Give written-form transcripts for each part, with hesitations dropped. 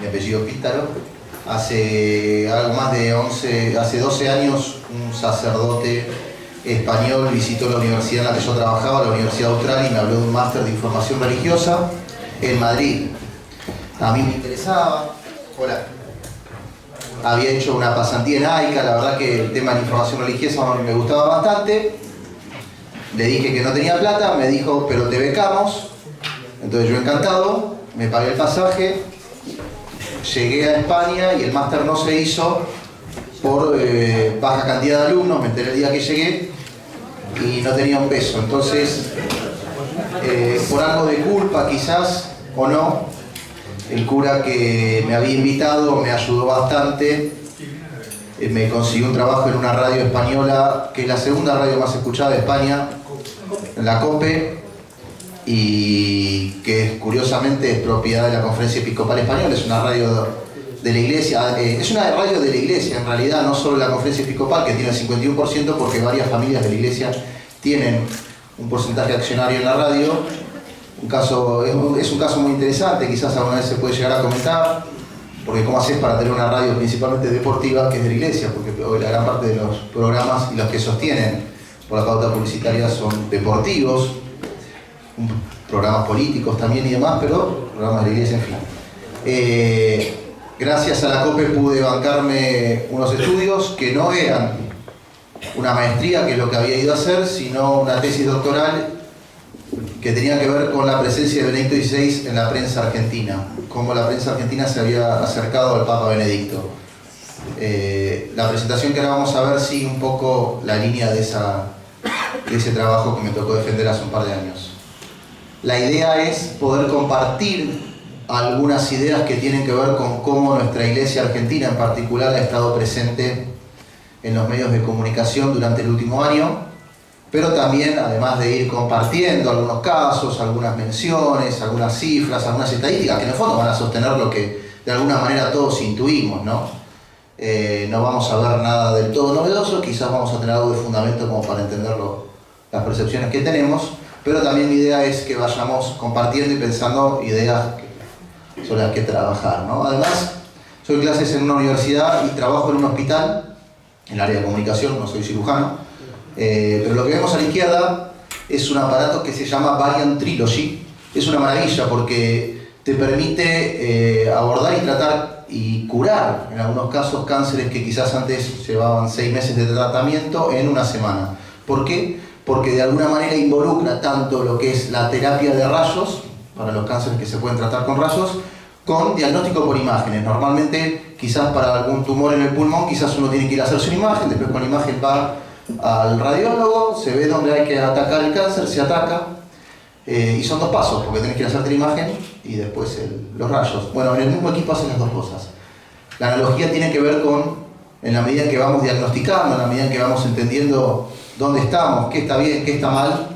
mi apellido Pítaro. Hace algo más de 12 años, un sacerdote español visitó la universidad en la que yo trabajaba, la Universidad Austral, y me habló de un máster de información religiosa en Madrid. A mí me interesaba. Hola. Había hecho una pasantía en AICA, la verdad que el tema de la información religiosa me gustaba bastante. Le dije que no tenía plata, me dijo, pero te becamos. Entonces yo encantado, me pagué el pasaje, llegué a España y el máster no se hizo por baja cantidad de alumnos. Me enteré el día que llegué y no tenía un peso. Entonces, por algo de culpa quizás, o no, el cura que me había invitado me ayudó bastante. Me consiguió un trabajo en una radio española, que es la segunda radio más escuchada de España, en la COPE, y que curiosamente es propiedad de la Conferencia Episcopal Española. Es una radio de la Iglesia, es una radio de la Iglesia en realidad, no solo la Conferencia Episcopal, que tiene el 51%, porque varias familias de la Iglesia tienen un porcentaje accionario en la radio. Es un caso muy interesante, quizás alguna vez se puede llegar a comentar, porque cómo haces para tener una radio principalmente deportiva que es de la Iglesia, porque hoy la gran parte de los programas y los que sostienen por la pauta publicitaria son deportivos, programas políticos también y demás, pero programas de la Iglesia, en fin. Gracias a la COPE pude bancarme unos estudios que no eran una maestría, que es lo que había ido a hacer, sino una tesis doctoral que tenía que ver con la presencia de Benedicto XVI en la prensa argentina, cómo la prensa argentina se había acercado al Papa Benedicto. La presentación que ahora vamos a ver sigue un poco la línea de ese trabajo que me tocó defender hace un par de años. La idea es poder compartir algunas ideas que tienen que ver con cómo nuestra Iglesia argentina en particular ha estado presente en los medios de comunicación durante el último año, pero también, además de ir compartiendo algunos casos, algunas menciones, algunas cifras, algunas estadísticas, que en el fondo van a sostener lo que de alguna manera todos intuimos, ¿no? No vamos a ver nada del todo novedoso, quizás vamos a tener algo de fundamento como para entender las percepciones que tenemos, pero también mi idea es que vayamos compartiendo y pensando ideas sobre las que trabajar, ¿no? Además, soy clases en una universidad y trabajo en un hospital, en el área de comunicación, no soy cirujano, pero lo que vemos a la izquierda es un aparato que se llama Variant Trilogy. Es una maravilla porque te permite abordar y tratar y curar, en algunos casos, cánceres que quizás antes llevaban 6 meses de tratamiento en una semana. ¿Por qué? Porque de alguna manera involucra tanto lo que es la terapia de rayos, para los cánceres que se pueden tratar con rayos, con diagnóstico por imágenes. Normalmente, quizás para algún tumor en el pulmón, quizás uno tiene que ir a hacerse una imagen, después con la imagen va al radiólogo, se ve dónde hay que atacar el cáncer, se ataca, y son 2 pasos, porque tenés que ir a hacerte la imagen y después los rayos. Bueno, en el mismo equipo hacen las 2 cosas. La analogía tiene que ver con, en la medida en que vamos diagnosticando, en la medida en que vamos entendiendo dónde estamos, qué está bien, qué está mal,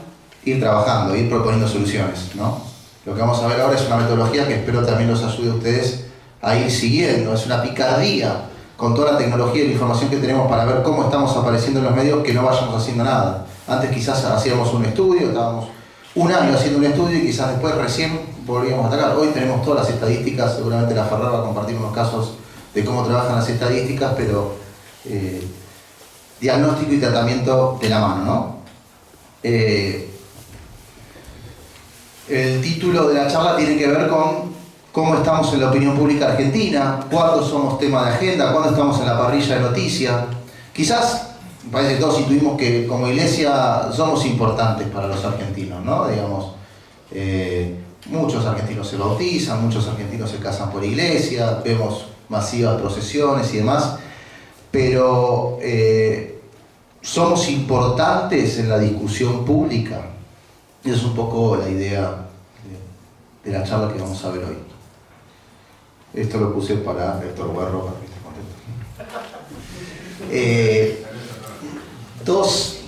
ir trabajando, ir proponiendo soluciones, ¿no? Lo que vamos a ver ahora es una metodología que espero también los ayude a ustedes a ir siguiendo. Es una picardía con toda la tecnología y la información que tenemos para ver cómo estamos apareciendo en los medios, que no vayamos haciendo nada. Antes quizás hacíamos un estudio, estábamos un año haciendo un estudio y quizás después recién volvíamos a atacar. Hoy tenemos todas las estadísticas, seguramente la Ferrer va a compartir unos casos de cómo trabajan las estadísticas, pero diagnóstico y tratamiento de la mano, ¿no? El título de la charla tiene que ver con cómo estamos en la opinión pública argentina, cuándo somos tema de agenda, cuándo estamos en la parrilla de noticias. Quizás, me parece que todos intuimos que como Iglesia somos importantes para los argentinos, ¿no? Digamos, muchos argentinos se bautizan, muchos argentinos se casan por iglesia, vemos masivas procesiones y demás, pero somos importantes en la discusión pública. Y es un poco la idea de la charla que vamos a ver hoy. Esto lo puse para Héctor Guerro, para que esté contento. Todos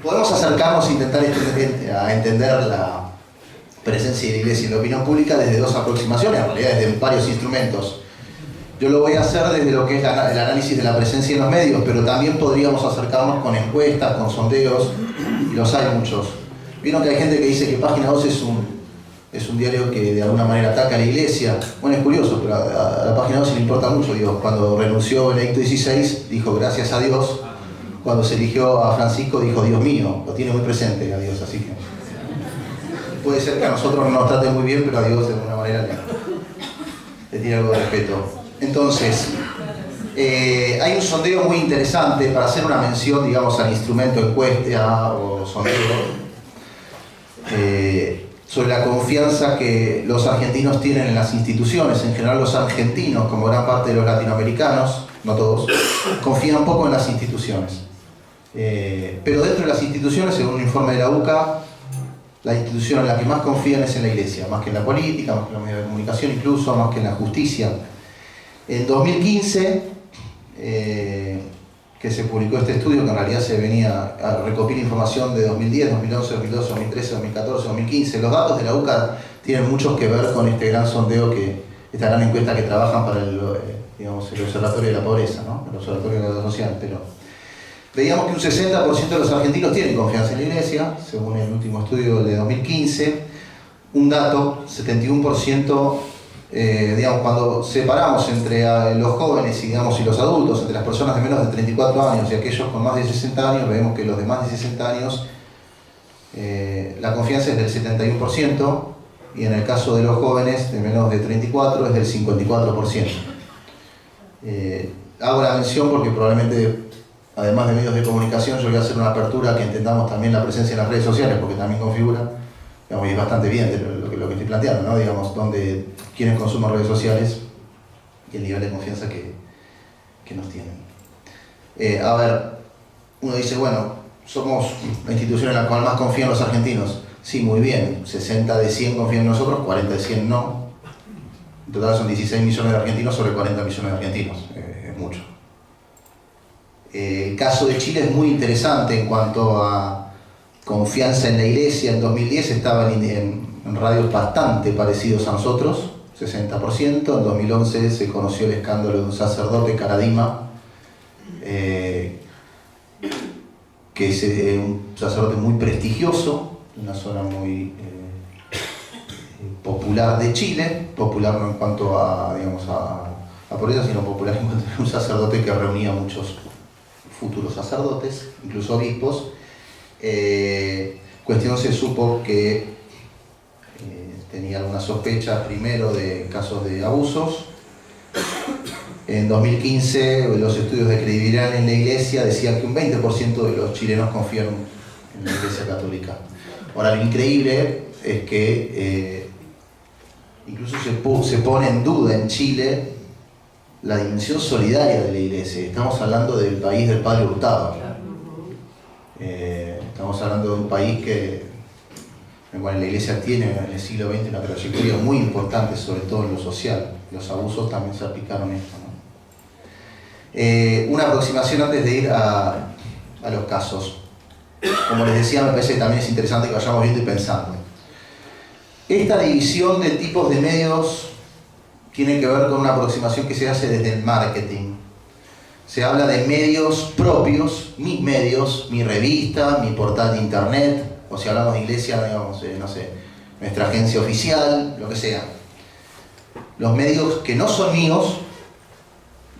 podemos acercarnos e intentar a entender la presencia de la Iglesia en la opinión pública desde 2 aproximaciones, en realidad desde varios instrumentos. Yo lo voy a hacer desde lo que es el análisis de la presencia en los medios, pero también podríamos acercarnos con encuestas, con sondeos, y los hay muchos. Vieron que hay gente que dice que Página 12 es un diario que de alguna manera ataca a la Iglesia. Bueno, es curioso, pero a la página 12 le importa mucho. Digo, cuando renunció Benedicto XVI, dijo gracias a Dios. Cuando se eligió a Francisco, dijo Dios mío. Lo tiene muy presente a Dios, así que puede ser que a nosotros no nos trate muy bien, pero a Dios de alguna manera le tiene algo de respeto. Entonces, hay un sondeo muy interesante para hacer una mención, digamos, al instrumento encuesta o sondeo, sobre la confianza que los argentinos tienen en las instituciones. En general, los argentinos, como gran parte de los latinoamericanos, no todos, confían poco en las instituciones. Pero dentro de las instituciones, según un informe de la UCA, la institución en la que más confían es en la Iglesia, más que en la política, más que en los medios de comunicación, incluso más que en la justicia. En 2015, que se publicó este estudio, que en realidad se venía a recopilar información de 2010, 2011, 2012, 2013, 2014, 2015. Los datos de la UCA tienen mucho que ver con este gran sondeo, esta gran encuesta que trabajan para el Observatorio de la Pobreza, ¿no? El Observatorio de la Social. Pero veíamos que un 60% de los argentinos tienen confianza en la Iglesia, según el último estudio de 2015. Un dato, 71%, digamos, cuando separamos entre los jóvenes y los adultos, entre las personas de menos de 34 años y aquellos con más de 60 años, vemos que los de más de 60 años, la confianza es del 71%, y en el caso de los jóvenes de menos de 34 es del 54%. Hago la mención porque probablemente, además de medios de comunicación, yo voy a hacer una apertura que entendamos también la presencia en las redes sociales, porque también configura, digamos, y es bastante evidente lo que estoy planteando, ¿no? Digamos, quienes consumen redes sociales y el nivel de confianza que nos tienen. A ver, uno dice, bueno, somos la institución en la cual más confían los argentinos. Sí, muy bien, 60 de 100 confían en nosotros, 40 de 100 no. En total son 16 millones de argentinos sobre 40 millones de argentinos, es mucho. El caso de Chile es muy interesante en cuanto a confianza en la Iglesia. En 2010 estaban en radios bastante parecidos a nosotros, 60%. En 2011 se conoció el escándalo de un sacerdote, Caradima, que es un sacerdote muy prestigioso, una zona muy popular de Chile, popular no en cuanto a, digamos, a pobreza, sino popular en cuanto a un sacerdote que reunía a muchos futuros sacerdotes, incluso obispos. Cuestión se supo que tenía alguna sospecha primero de casos de abusos. En 2015 los estudios de credibilidad en la Iglesia decían que un 20% de los chilenos confían en la Iglesia Católica. Ahora, lo increíble es que incluso se pone en duda en Chile la dimensión solidaria de la Iglesia. Estamos hablando del país del Padre Hurtado. Estamos hablando de un país en el cual la Iglesia tiene en el siglo XX una trayectoria muy importante, sobre todo en lo social. Los abusos también se aplicaron esto, ¿no? Una aproximación antes de ir a los casos. Como les decía, me parece que también es interesante que vayamos viendo y pensando. Esta división de tipos de medios tiene que ver con una aproximación que se hace desde el marketing. Se habla de medios propios, mis medios, mi revista, mi portal de internet, o si hablamos de Iglesia, digamos, no sé, nuestra agencia oficial, lo que sea. Los medios que no son míos,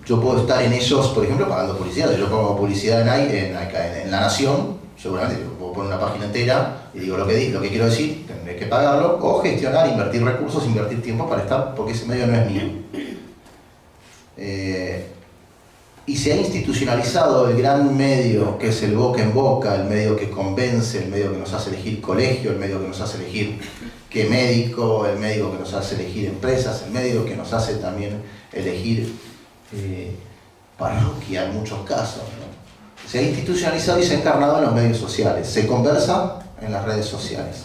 yo puedo estar en ellos, por ejemplo, pagando publicidad. Yo pongo publicidad en La Nación, seguramente puedo poner una página entera y digo lo que quiero decir, tendré que pagarlo, o gestionar, invertir recursos, invertir tiempo para estar, porque ese medio no es mío. Y se ha institucionalizado el gran medio que es el boca en boca, el medio que convence, el medio que nos hace elegir colegio, el medio que nos hace elegir qué médico, el medio que nos hace elegir empresas, el medio que nos hace también elegir parroquia en muchos casos, ¿no? Se ha institucionalizado y se ha encarnado en los medios sociales, se conversa en las redes sociales.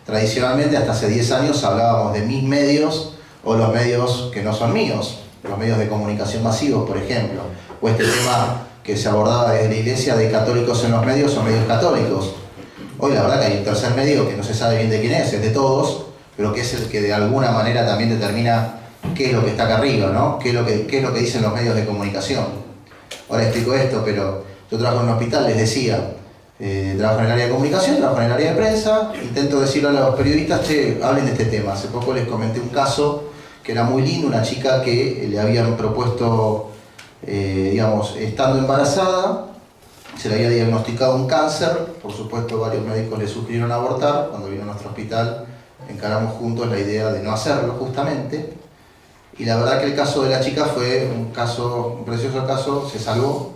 Tradicionalmente, hasta hace 10 años hablábamos de mis medios o los medios que no son míos, los medios de comunicación masivos, por ejemplo, o este tema que se abordaba desde la Iglesia de católicos en los medios o medios católicos. Hoy la verdad que hay un tercer medio que no se sabe bien de quién es de todos, pero que es el que de alguna manera también determina qué es lo que está acá arriba, ¿no? ¿Qué es lo que dicen los medios de comunicación? Ahora explico esto, pero yo trabajo en un hospital, les decía, Trabajo en el área de comunicación, trabajo en el área de prensa, intento decirle a los periodistas, che, hablen de este tema. Hace poco les comenté un caso que era muy lindo, una chica que le habían propuesto, digamos, estando embarazada, se le había diagnosticado un cáncer, por supuesto varios médicos le sugirieron abortar. Cuando vino a nuestro hospital encaramos juntos la idea de no hacerlo justamente, y la verdad que el caso de la chica fue un precioso caso, se salvó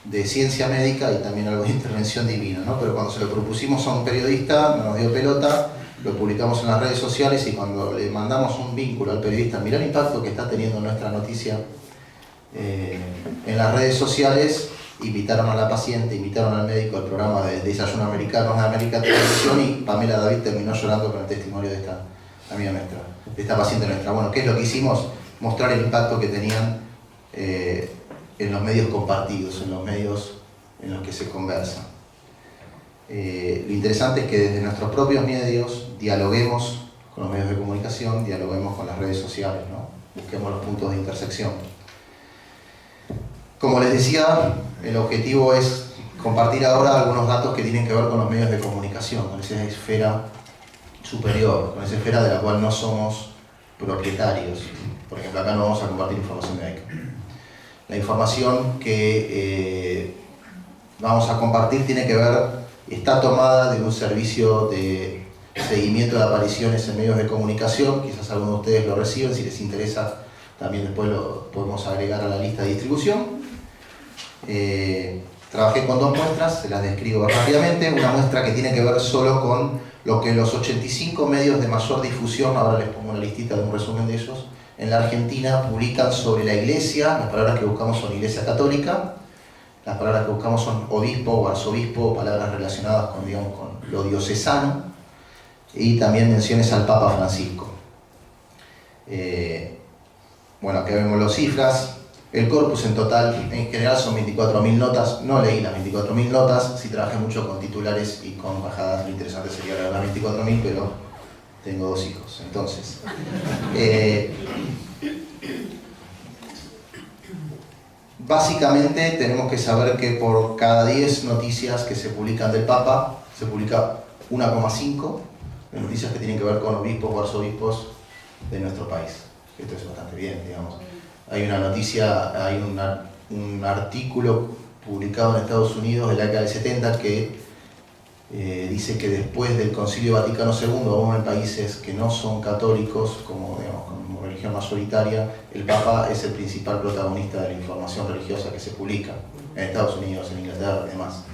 de ciencia médica y también algo de intervención divina, ¿no? Pero cuando se lo propusimos a un periodista no nos dio pelota, lo publicamos en las redes sociales, y cuando le mandamos un vínculo al periodista, mirá el impacto que está teniendo nuestra noticia en las redes sociales, invitaron a la paciente, invitaron al médico al programa de Desayuno Americano de América Televisión, y Pamela David terminó llorando con el testimonio de esta amiga nuestra, de esta paciente nuestra. Bueno, ¿qué es lo que hicimos? Mostrar el impacto que tenían en los medios compartidos, en los medios en los que se conversa. Lo interesante es que desde nuestros propios medios dialoguemos con los medios de comunicación, dialoguemos con las redes sociales, ¿no? Busquemos los puntos de intersección. Como les decía, el objetivo es compartir ahora algunos datos que tienen que ver con los medios de comunicación, con esa esfera superior, con esa esfera de la cual no somos propietarios. Por ejemplo, acá no vamos a compartir información médica. La información que vamos a compartir tiene que ver, está tomada de un servicio de seguimiento de apariciones en medios de comunicación. Quizás algunos de ustedes lo reciben, si les interesa también después lo podemos agregar a la lista de distribución. Trabajé con dos muestras, se las describo rápidamente. Una muestra que tiene que ver solo con lo que los 85 medios de mayor difusión, ahora les pongo una listita de un resumen de ellos, en la Argentina publican sobre la iglesia. Las palabras que buscamos son iglesia católica, las palabras que buscamos son obispo o arzobispo, palabras relacionadas con, digamos, con lo diocesano, y también menciones al Papa Francisco. Bueno, acá vemos las cifras. El corpus en total, en general son 24.000 notas. No leí las 24.000 notas, sí trabajé mucho con titulares y con bajadas. Lo interesante sería leer las 24.000, pero tengo dos hijos. Entonces, básicamente tenemos que saber que por cada 10 noticias que se publican del Papa, se publica 1,5 de noticias que tienen que ver con obispos o arzobispos de nuestro país. Esto es bastante bien, digamos. Hay una noticia, hay un artículo publicado en Estados Unidos de la década del 70 que dice que después del Concilio Vaticano II, aún en países que no son católicos, como religión mayoritaria, el Papa es el principal protagonista de la información religiosa que se publica en Estados Unidos, en Inglaterra y demás.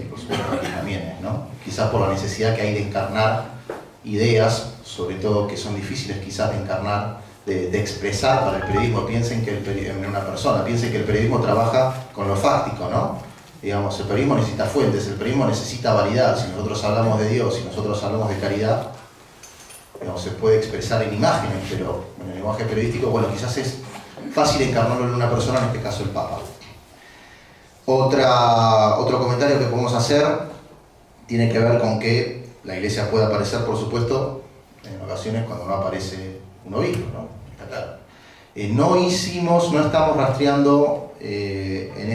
Por supuesto aquí también, ¿no? Quizás por la necesidad que hay de encarnar ideas, sobre todo que son difíciles quizás de encarnar, de expresar para el periodismo. Piensen que piensen que el periodismo trabaja con lo fáctico, ¿no? Digamos, el periodismo necesita fuentes, el periodismo necesita validar. Si nosotros hablamos de Dios, si nosotros hablamos de caridad, digamos, se puede expresar en imágenes, pero en el lenguaje periodístico, bueno, quizás es fácil encarnarlo en una persona, en este caso el Papa. Otro comentario que podemos hacer tiene que ver con que la Iglesia puede aparecer, por supuesto, en ocasiones cuando no aparece un obispo, ¿no? Está claro. No estamos rastreando en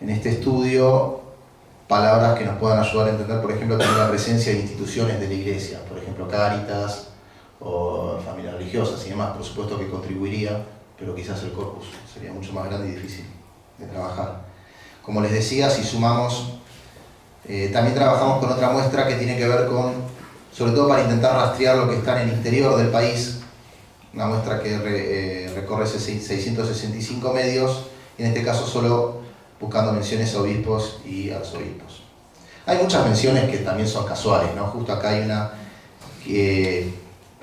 este estudio palabras que nos puedan ayudar a entender, por ejemplo, también la presencia de instituciones de la Iglesia, por ejemplo, Cáritas o familias religiosas y demás. Por supuesto que contribuiría, pero quizás el corpus sería mucho más grande y difícil de trabajar. Como les decía, si sumamos, también trabajamos con otra muestra que tiene que ver con, sobre todo para intentar rastrear lo que está en el interior del país, una muestra que recorre 665 medios, y en este caso solo buscando menciones a obispos y arzobispos. Hay muchas menciones que también son casuales, ¿no? Justo acá hay una que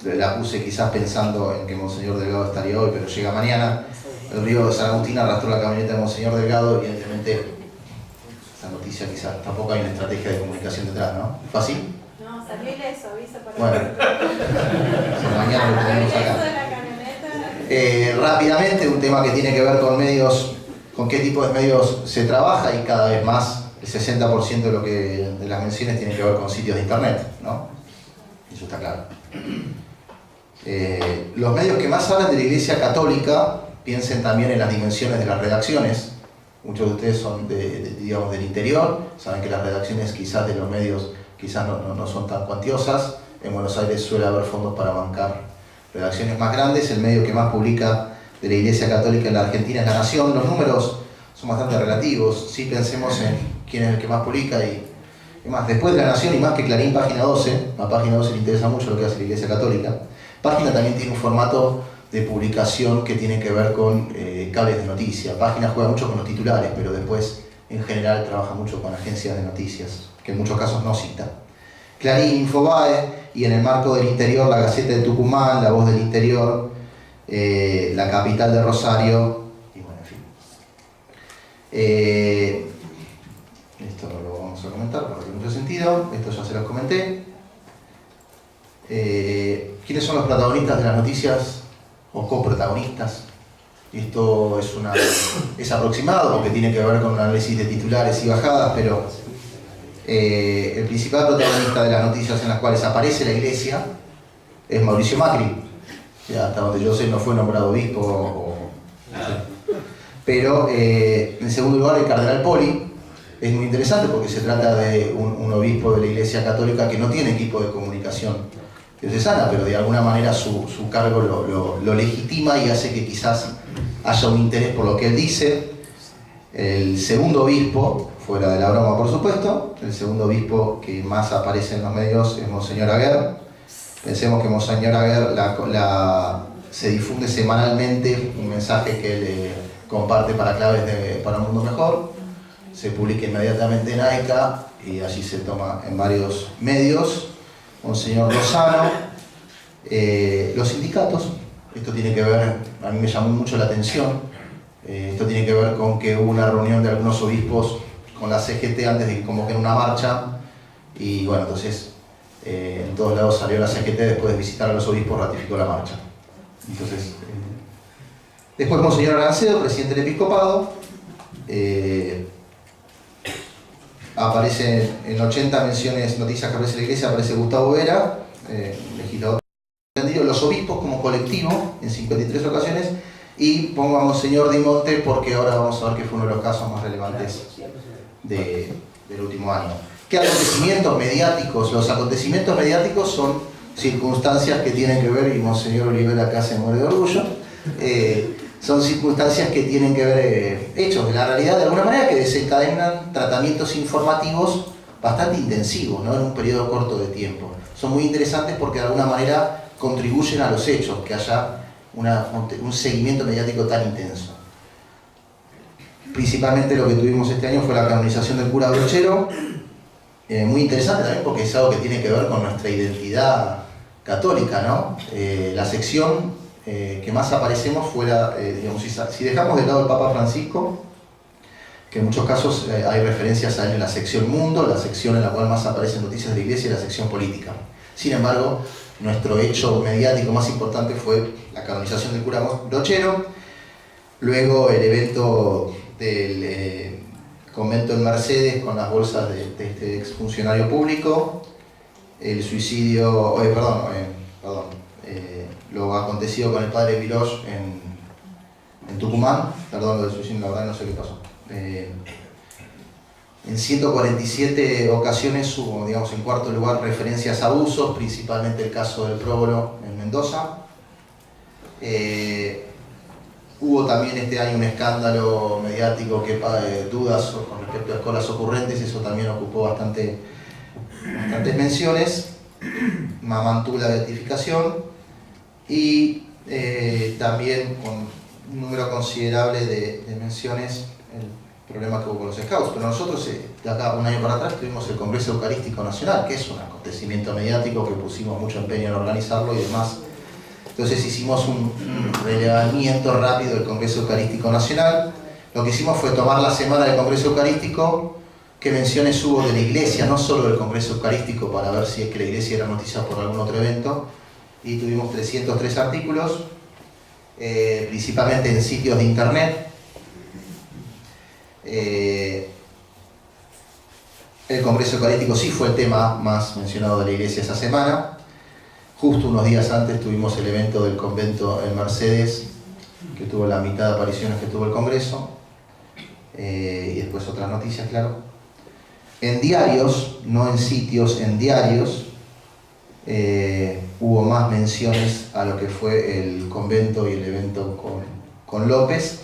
la puse quizás pensando en que Monseñor Delgado estaría hoy, pero llega mañana. El río de San Agustín arrastró la camioneta de Monseñor Delgado. Evidentemente, esta noticia quizás tampoco hay una estrategia de comunicación detrás, ¿no? ¿Fue así? No, salió ileso, avisa para bueno, mañana lo tenemos acá. Rápidamente, un tema que tiene que ver con medios, con qué tipo de medios se trabaja, y cada vez más el 60% de las menciones tiene que ver con sitios de internet, ¿no? Eso está claro. Los medios que más hablan de la Iglesia Católica, piensen también en las dimensiones de las redacciones. Muchos de ustedes son digamos, del interior, saben que las redacciones quizás de los medios quizás no son tan cuantiosas. En Buenos Aires suele haber fondos para bancar redacciones más grandes. El medio que más publica de la Iglesia Católica en la Argentina es La Nación. Los números son bastante relativos, si pensemos en quién es el que más publica y más. Después de La Nación y más que Clarín, Página 12, a Página 12 le interesa mucho lo que hace la Iglesia Católica. Página también tiene un formato de publicación que tiene que ver con cables de noticias. Página juega mucho con los titulares, pero después en general trabaja mucho con agencias de noticias, que en muchos casos no cita. Clarín, Infobae, y en el marco del interior, La Gaceta de Tucumán, La Voz del Interior, La Capital de Rosario, y bueno, en fin. Esto no lo vamos a comentar porque no tiene mucho sentido, esto ya se los comenté. ¿Quiénes son los protagonistas de las noticias o coprotagonistas? Esto es aproximado porque tiene que ver con un análisis de titulares y bajadas, pero el principal protagonista de las noticias en las cuales aparece la Iglesia es Mauricio Macri. Ya, hasta donde yo sé no fue nombrado obispo, no sé. Pero en segundo lugar el cardenal Poli. Es muy interesante porque se trata de un obispo de la Iglesia Católica que no tiene equipo de comunicación diocesana, pero de alguna manera su cargo lo legitima y hace que quizás haya un interés por lo que él dice. El segundo obispo, fuera de la broma por supuesto, el segundo obispo que más aparece en los medios es Monseñor Aguer. Pensemos que Monseñor Aguer se difunde semanalmente un mensaje que él comparte para claves para un mundo mejor. Se publica inmediatamente en AICA y allí se toma en varios medios. Monseñor Lozano, los sindicatos, esto tiene que ver, a mí me llamó mucho la atención, esto tiene que ver con que hubo una reunión de algunos obispos con la CGT antes de que convoquen una marcha y bueno, entonces en todos lados salió la CGT después de visitar a los obispos, ratificó la marcha. Entonces, después Monseñor Arancedo, presidente del episcopado, aparece en 80 menciones, noticias que aparece en la Iglesia, aparece Gustavo Vera, legislador entendido, los obispos como colectivo en 53 ocasiones, y pongo a Monseñor Di Monte porque ahora vamos a ver que fue uno de los casos más relevantes del último año. ¿Qué acontecimientos mediáticos? Los acontecimientos mediáticos son circunstancias que tienen que ver, y Monseñor Olivera acá se muere de orgullo, son circunstancias que tienen que ver, hechos de la realidad de alguna manera, que desencadenan tratamientos informativos bastante intensivos, ¿no? En un periodo corto de tiempo. Son muy interesantes porque de alguna manera contribuyen a los hechos, que haya un seguimiento mediático tan intenso. Principalmente lo que tuvimos este año fue la canonización del cura Brochero, muy interesante también porque es algo que tiene que ver con nuestra identidad católica, ¿no? La sección que más aparecemos fuera, digamos, si dejamos de lado el Papa Francisco, que en muchos casos hay referencias a él en la sección Mundo, la sección en la cual más aparecen noticias de la Iglesia y la sección política. Sin embargo, nuestro hecho mediático más importante fue la canonización del cura Brochero, luego el evento del convento en Mercedes con las bolsas de este exfuncionario público, el suicidio, lo acontecido con el padre Viloch en Tucumán, perdón, lo del suicidio, la verdad no sé qué pasó. En 147 ocasiones hubo, digamos, en cuarto lugar, referencias a abusos, principalmente el caso del próbolo en Mendoza. Hubo también este año un escándalo mediático que dudas con respecto a escuelas ocurrentes, eso también ocupó bastantes menciones. Mamantú la beatificación y también con un número considerable de menciones el problema que hubo con los scouts. Pero nosotros, de acá un año para atrás, tuvimos el Congreso Eucarístico Nacional, que es un acontecimiento mediático que pusimos mucho empeño en organizarlo y demás. Entonces hicimos un relevamiento rápido del Congreso Eucarístico Nacional. Lo que hicimos fue tomar la semana del Congreso Eucarístico, qué menciones hubo de la Iglesia, no solo del Congreso Eucarístico, para ver si es que la Iglesia era noticia por algún otro evento, y tuvimos 303 artículos, principalmente en sitios de internet. El Congreso Eucarístico sí fue el tema más mencionado de la Iglesia esa semana. Justo unos días antes tuvimos el evento del convento en Mercedes, que tuvo la mitad de apariciones que tuvo el Congreso. y después otras noticias, claro. En diarios, no en sitios, en diarios, hubo más menciones a lo que fue el convento y el evento con López.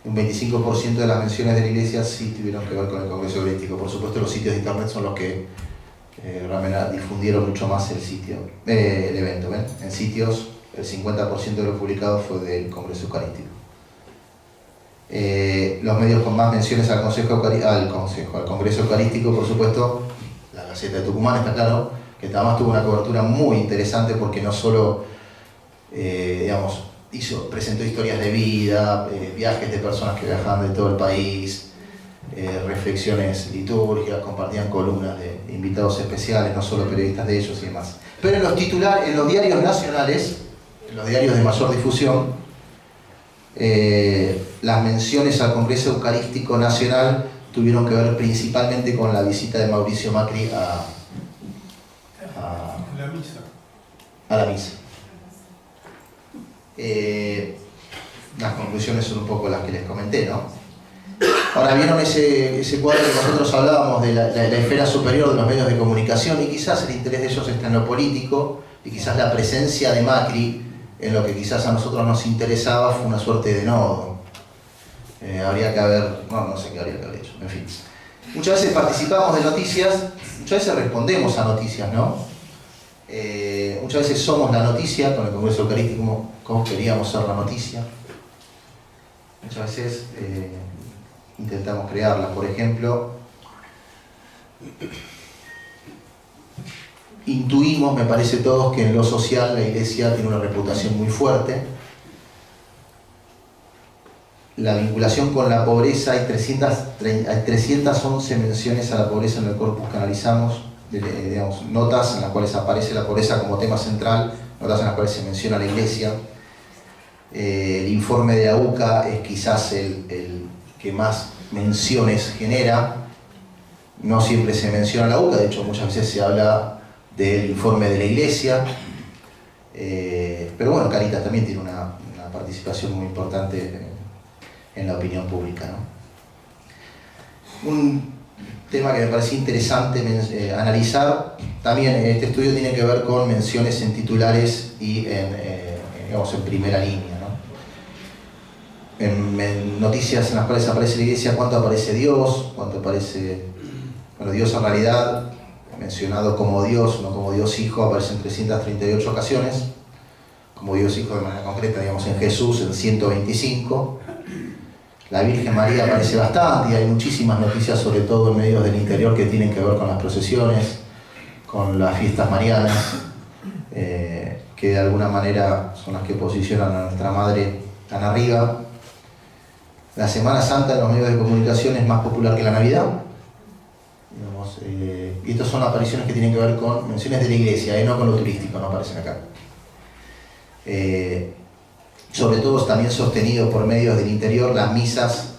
Un 25% de las menciones de la iglesia sí tuvieron que ver con el Congreso Eucarístico. Por supuesto, los sitios de internet son los que realmente difundieron mucho más el evento. ¿ven? En sitios, el 50% de lo publicado fue del Congreso Eucarístico. Los medios con más menciones al Congreso Eucarístico, por supuesto, la Gaceta de Tucumán, está claro, que además tuvo una cobertura muy interesante porque no solo, presentó historias de vida, viajes de personas que viajaban de todo el país, reflexiones litúrgicas, compartían columnas de invitados especiales, no solo periodistas de ellos y demás. Pero en los diarios nacionales, en los diarios de mayor difusión, las menciones al Congreso Eucarístico Nacional tuvieron que ver principalmente con la visita de Mauricio Macri a la misa. Las conclusiones son un poco las que les comenté, ¿no? Ahora, vieron ese cuadro que nosotros hablábamos de la esfera superior de los medios de comunicación, y quizás el interés de ellos está en lo político, y quizás la presencia de Macri en lo que quizás a nosotros nos interesaba fue una suerte de nodo. Habría que haber, no sé qué habría que haber hecho, en fin. Muchas veces participamos de noticias, muchas veces respondemos a noticias, ¿no? Muchas veces somos la noticia, con el Congreso Eucarístico como queríamos ser la noticia. Muchas veces intentamos crearla. Por ejemplo, intuimos, me parece todos, que en lo social la Iglesia tiene una reputación muy fuerte. La vinculación con la pobreza, hay 311 menciones a la pobreza en el corpus que analizamos, notas en las cuales aparece la pobreza como tema central, notas en las cuales se menciona la Iglesia. El informe de AUCA es quizás el que más menciones genera. No siempre se menciona la AUCA, de hecho muchas veces se habla del informe de la Iglesia, pero bueno, Caritas también tiene una participación muy importante en la opinión pública, ¿no? Un tema que me parecía interesante analizar, también este estudio tiene que ver con menciones en titulares y en primera línea, ¿no? En noticias en las cuales aparece la Iglesia, ¿cuánto aparece Dios? ¿Cuánto aparece... Bueno, Dios en realidad, mencionado como Dios, no como Dios Hijo, aparece en 338 ocasiones, como Dios Hijo de manera concreta, digamos en Jesús, en 125. La Virgen María aparece bastante y hay muchísimas noticias, sobre todo en medios del interior, que tienen que ver con las procesiones, con las fiestas marianas, que de alguna manera son las que posicionan a nuestra Madre tan arriba. La Semana Santa en los medios de comunicación es más popular que la Navidad. Y estas son apariciones que tienen que ver con menciones de la Iglesia, no con lo turístico, no aparecen acá. Sobre todo también sostenido por medios del interior, las misas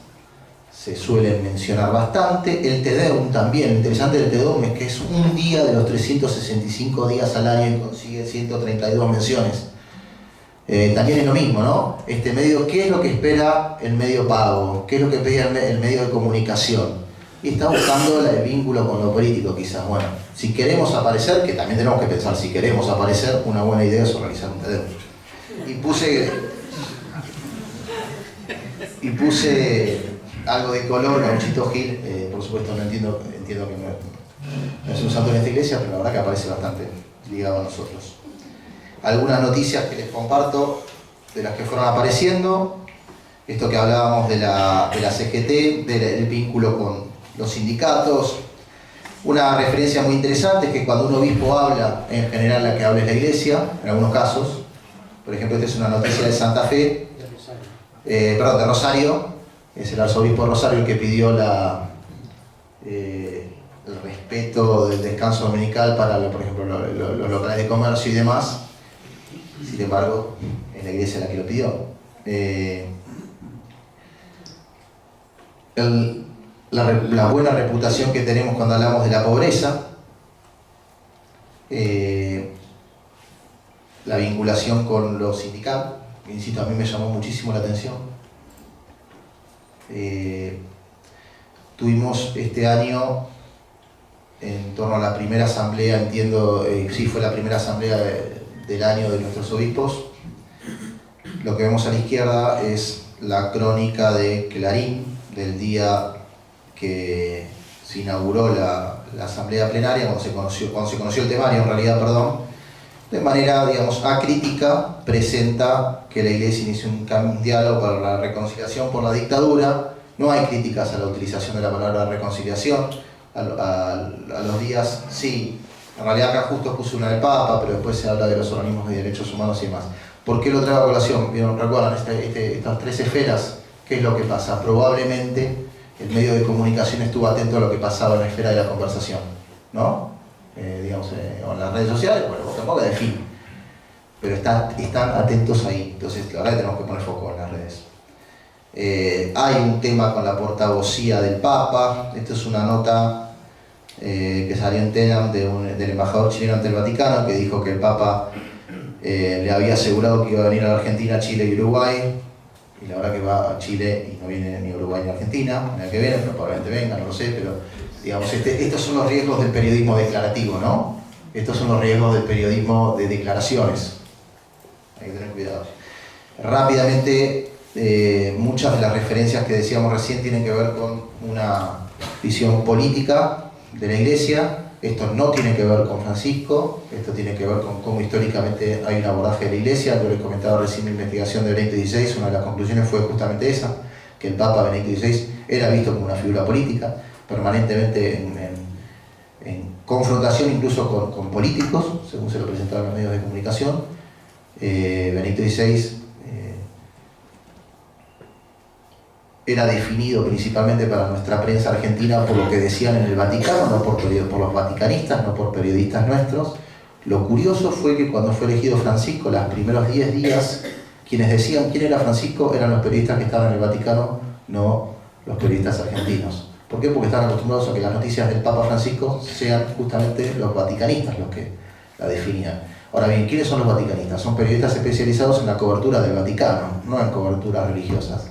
se suelen mencionar bastante. El Te Deum también, lo interesante del Te Deum es que es un día de los 365 días al año y consigue 132 menciones. También es lo mismo, ¿no? Este medio, ¿qué es lo que espera el medio pago? ¿Qué es lo que espera el medio de comunicación? Y está buscando el vínculo con lo político, quizás. Bueno, si queremos aparecer, que también tenemos que pensar, si queremos aparecer, una buena idea es organizar un Te Deum. Y puse algo de color, Gauchito Gil, por supuesto no entiendo que no es un santo en esta iglesia, pero la verdad que aparece bastante ligado a nosotros. Algunas noticias que les comparto de las que fueron apareciendo, esto que hablábamos de la CGT, del vínculo con los sindicatos. Una referencia muy interesante es que cuando un obispo habla, en general la que habla es la iglesia, en algunos casos. Por ejemplo, esta es una noticia de Santa Fe, de Rosario, es el arzobispo de Rosario el que pidió el respeto del descanso dominical para, por ejemplo, los locales de comercio y demás. Sin embargo, es la iglesia la que lo pidió. La buena reputación que tenemos cuando hablamos de la pobreza, la vinculación con los sindicatos, insisto, a mí me llamó muchísimo la atención. Tuvimos este año, en torno a la primera asamblea, entiendo, sí, fue la primera asamblea del año de nuestros obispos. Lo que vemos a la izquierda es la crónica de Clarín del día que se inauguró la asamblea plenaria, cuando se conoció el temario, en realidad, perdón. De manera, digamos, acrítica, presenta que la Iglesia inició un diálogo para la reconciliación por la dictadura. No hay críticas a la utilización de la palabra reconciliación. A los días, sí, en realidad acá justo puso una del Papa, pero después se habla de los organismos de derechos humanos y demás. ¿Por qué lo traigo a colación? ¿Vieron? ¿Recuerdan estas tres esferas? ¿Qué es lo que pasa? Probablemente el medio de comunicación estuvo atento a lo que pasaba en la esfera de la conversación, ¿no? Digamos, en las redes sociales, bueno, tampoco define, pero están atentos ahí. Entonces, la verdad que tenemos que poner foco en las redes. Hay un tema con la portavocía del Papa. Esto es una nota que salió en Telam del embajador chileno ante el Vaticano, que dijo que el Papa le había asegurado que iba a venir a la Argentina, Chile y Uruguay, y la verdad que va a Chile y no viene ni a Uruguay ni a Argentina, el que viene, pero probablemente venga, no lo sé, pero digamos, estos son los riesgos del periodismo declarativo, ¿no? Estos son los riesgos del periodismo de declaraciones. Hay que tener cuidado. Rápidamente, muchas de las referencias que decíamos recién tienen que ver con una visión política de la Iglesia. Esto no tiene que ver con Francisco, esto tiene que ver con cómo históricamente hay un abordaje de la Iglesia. Yo les comentaba recién la investigación de Benedicto XVI, una de las conclusiones fue justamente esa, que el Papa Benedicto XVI era visto como una figura política, permanentemente en confrontación incluso con políticos, según se lo presentaban los medios de comunicación. Benedicto XVI era definido principalmente para nuestra prensa argentina por lo que decían en el Vaticano, no por los vaticanistas, no por periodistas nuestros. Lo curioso fue que cuando fue elegido Francisco, los primeros 10 días, quienes decían quién era Francisco eran los periodistas que estaban en el Vaticano, no los periodistas argentinos. ¿Por qué? Porque estaban acostumbrados a que las noticias del Papa Francisco sean justamente los vaticanistas los que la definían. Ahora bien, ¿quiénes son los vaticanistas? Son periodistas especializados en la cobertura del Vaticano, no en coberturas religiosas.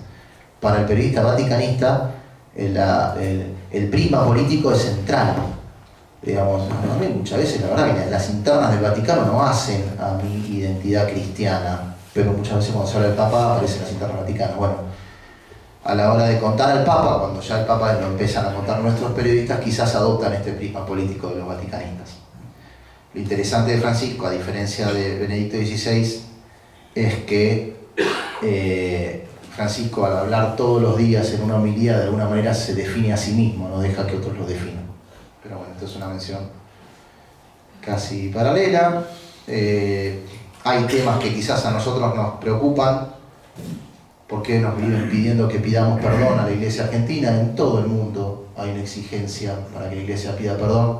Para el periodista vaticanista, el prisma político es central. Digamos, muchas veces la verdad que las internas del Vaticano no hacen a mi identidad cristiana, pero muchas veces cuando se habla del Papa aparecen las internas vaticanas. Bueno, a la hora de contar al Papa, cuando ya el Papa lo empiezan a contar nuestros periodistas, quizás adoptan este prisma político de los vaticanistas. Lo interesante de Francisco, a diferencia de Benedicto XVI, es que Francisco, al hablar todos los días en una homilía, de alguna manera se define a sí mismo, no deja que otros lo definan. Pero bueno, esto es una mención casi paralela. Hay temas que quizás a nosotros nos preocupan, porque nos viven pidiendo que pidamos perdón a la Iglesia argentina. En todo el mundo hay una exigencia para que la Iglesia pida perdón.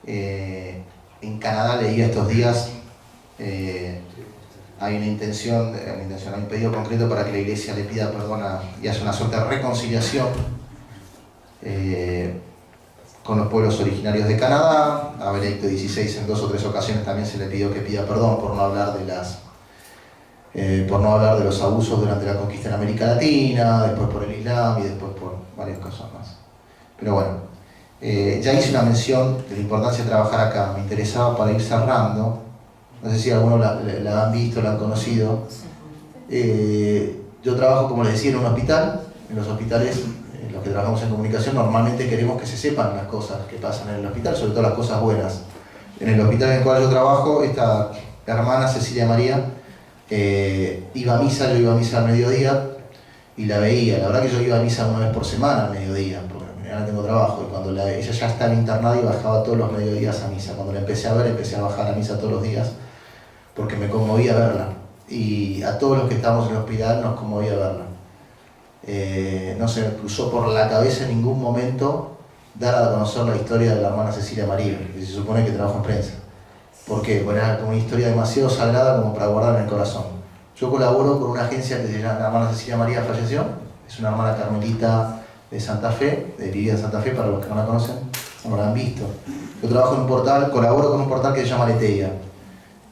En Canadá leí estos días, hay una intención, hay un pedido concreto para que la Iglesia le pida perdón y haya una suerte de reconciliación con los pueblos originarios de Canadá. A Benedicto XVI en 2 o 3 ocasiones también se le pidió que pida perdón por no hablar de los abusos durante la conquista en América Latina, después por el Islam y después por varias cosas más. Pero bueno, ya hice una mención de la importancia de trabajar acá. Me interesaba para ir cerrando. No sé si algunos la han visto, la han conocido. Yo trabajo, como les decía, en un hospital. En los hospitales, los que trabajamos en comunicación, normalmente queremos que se sepan las cosas que pasan en el hospital, sobre todo las cosas buenas. En el hospital en el cual yo trabajo, esta hermana Cecilia María iba a misa, yo iba a misa al mediodía y la veía. La verdad que yo iba a misa una vez por semana al mediodía, porque en general tengo trabajo, y cuando ella ya estaba internada y bajaba todos los mediodías a misa. Cuando la empecé a ver, empecé a bajar a misa todos los días, porque me conmovía verla, y a todos los que estábamos en el hospital nos conmovía verla. No se me cruzó por la cabeza en ningún momento dar a conocer la historia de la hermana Cecilia María, que se supone que trabaja en prensa. ¿Por qué? Porque era como una historia demasiado sagrada como para guardar en el corazón. Yo colaboro con una agencia que se llama La Hermana Cecilia María falleció, es una hermana carmelita de Santa Fe, vivía en Santa Fe, para los que no la conocen, no la han visto. Yo trabajo en un portal, colaboro con un portal que se llama Aleteia.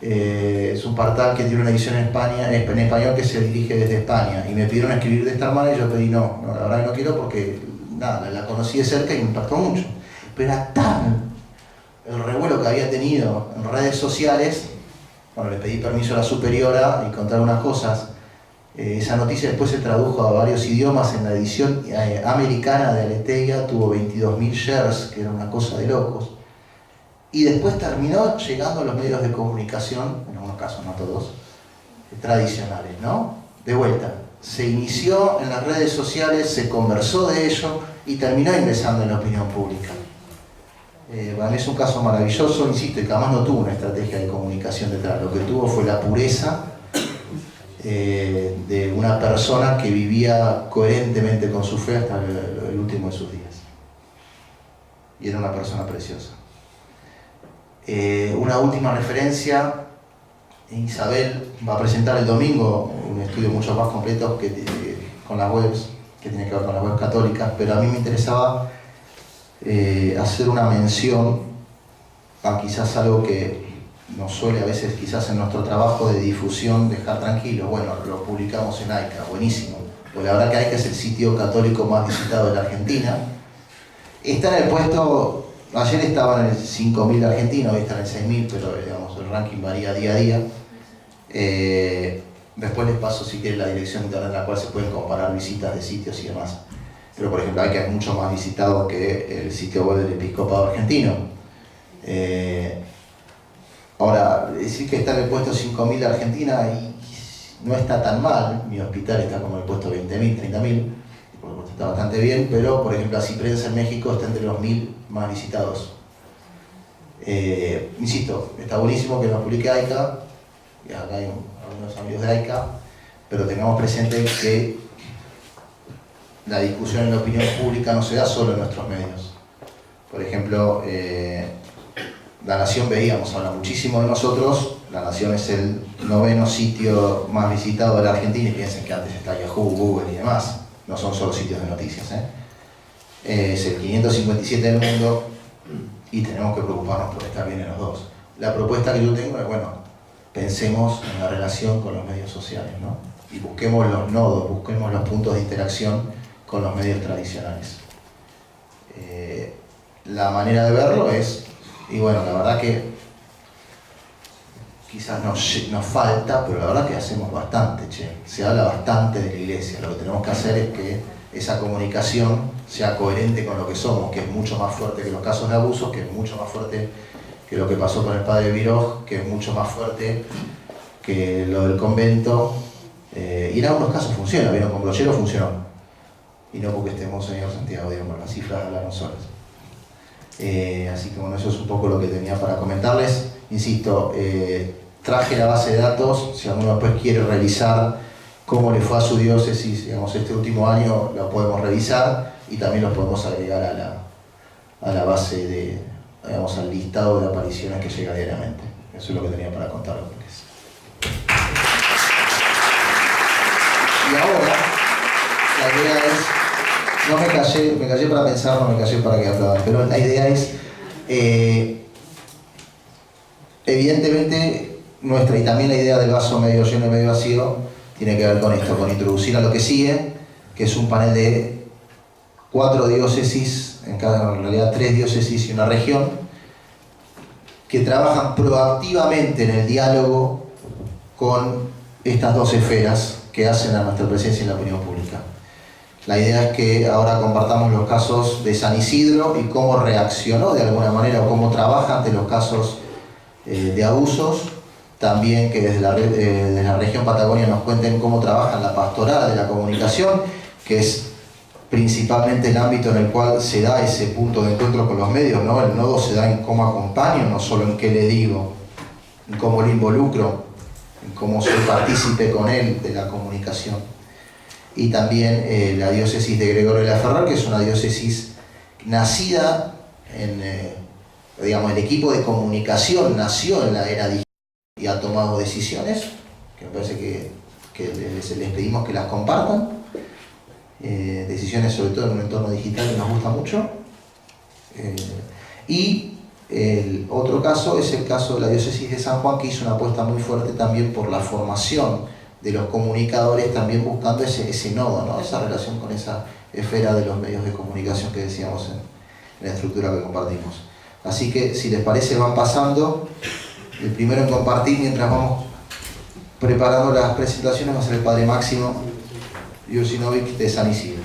Es un portal que tiene una edición en español que se dirige desde España. Y me pidieron escribir de esta manera y yo pedí no, la verdad que no quiero porque nada, la conocí de cerca y me impactó mucho. Pero era tan el revuelo que había tenido en redes sociales, bueno, le pedí permiso a la superiora y contar unas cosas. Esa noticia después se tradujo a varios idiomas en la edición americana de Aleteia, tuvo 22.000 shares, que era una cosa de locos. Y después terminó llegando a los medios de comunicación, en algunos casos, no todos, tradicionales, ¿no? De vuelta, se inició en las redes sociales, se conversó de ello y terminó ingresando en la opinión pública. Para mí es un caso maravilloso, insisto, y que además no tuvo una estrategia de comunicación detrás. Lo que tuvo fue la pureza de una persona que vivía coherentemente con su fe hasta el último de sus días. Y era una persona preciosa. Una última referencia, Isabel va a presentar el domingo un estudio mucho más completo con las webs, que tiene que ver con las webs católicas, pero a mí me interesaba hacer una mención a quizás algo que nos suele a veces quizás en nuestro trabajo de difusión dejar tranquilo. Bueno, lo publicamos en AICA, buenísimo, porque la verdad que AICA es el sitio católico más visitado de la Argentina. Está en el puesto. Ayer estaba en el 5.000 argentinos, hoy está en el 6.000, pero digamos, el ranking varía día a día. Después les paso si quieren la dirección de internet en la cual se pueden comparar visitas de sitios y demás. Pero por ejemplo, AICA es mucho más visitado que el sitio web del Episcopado Argentino. Ahora, decir que está en el puesto 5.000 Argentina y no está tan mal. Mi hospital está como en el puesto 20.000, 30.000. Por supuesto está bastante bien, pero por ejemplo Así Prensa en México está entre los 1.000 más visitados. Insisto, está buenísimo que nos publique AICA, y acá hay algunos amigos de AICA, pero tengamos presente que la discusión en la opinión pública no se da solo en nuestros medios. Por ejemplo, La Nación veíamos, habla muchísimo de nosotros. La Nación es el 9º sitio más visitado de la Argentina y piensen que antes está Yahoo, Google y demás. No son solo sitios de noticias, es el 557 del mundo y tenemos que preocuparnos por estar bien en los dos. La propuesta que yo tengo es, bueno, pensemos en la relación con los medios sociales, ¿no? Y busquemos los nodos, busquemos los puntos de interacción con los medios tradicionales. La manera de verlo es, y bueno, la verdad que quizás nos falta, pero la verdad que hacemos bastante, se habla bastante de la iglesia. Lo que tenemos que hacer es que esa comunicación sea coherente con lo que somos, que es mucho más fuerte que los casos de abusos, que es mucho más fuerte que lo que pasó con el padre Viroj, que es mucho más fuerte que lo del convento. Y en algunos casos funciona, vieron, con Brochero funcionó. Y no porque estemos señor Santiago, digamos, las cifras hablaron solas. Así que bueno, eso es un poco lo que tenía para comentarles. Insisto, traje la base de datos, si alguno después quiere revisar cómo le fue a su diócesis, digamos, este último año, lo podemos revisar y también lo podemos agregar a la base de, digamos, al listado de apariciones que llega diariamente. Eso es lo que tenía para contarles. Y ahora, la idea es, no me callé para pensar, no me callé para que aplaudan, pero la idea es, evidentemente, nuestra, y también la idea del vaso medio lleno y medio vacío, tiene que ver con esto, con introducir a lo que sigue, que es un panel de 4 diócesis, en realidad 3 diócesis y una región, que trabajan proactivamente en el diálogo con estas 2 esferas que hacen a nuestra presencia en la opinión pública. La idea es que ahora compartamos los casos de San Isidro y cómo reaccionó de alguna manera o cómo trabaja ante los casos de abusos. También que desde la región Patagonia nos cuenten cómo trabajan la pastoral de la comunicación, que es principalmente el ámbito en el cual se da ese punto de encuentro con los medios, ¿no? El nodo se da en cómo acompaño, no solo en qué le digo, en cómo lo involucro, en cómo soy partícipe con él de la comunicación. Y también la diócesis de Gregorio de la Ferrer, que es una diócesis nacida en, digamos, el equipo de comunicación nació en la era digital y ha tomado decisiones, que me parece que les pedimos que las compartan, decisiones sobre todo en un entorno digital que nos gusta mucho, y El otro caso es el caso de la diócesis de San Juan, que hizo una apuesta muy fuerte también por la formación de los comunicadores, también buscando ese nodo, ¿no? Esa relación con esa esfera de los medios de comunicación que decíamos en la estructura que compartimos. Así que, si les parece, van pasando. El primero en compartir mientras vamos preparando las presentaciones va a ser el Padre Máximo Jurcinovic de San Isidro.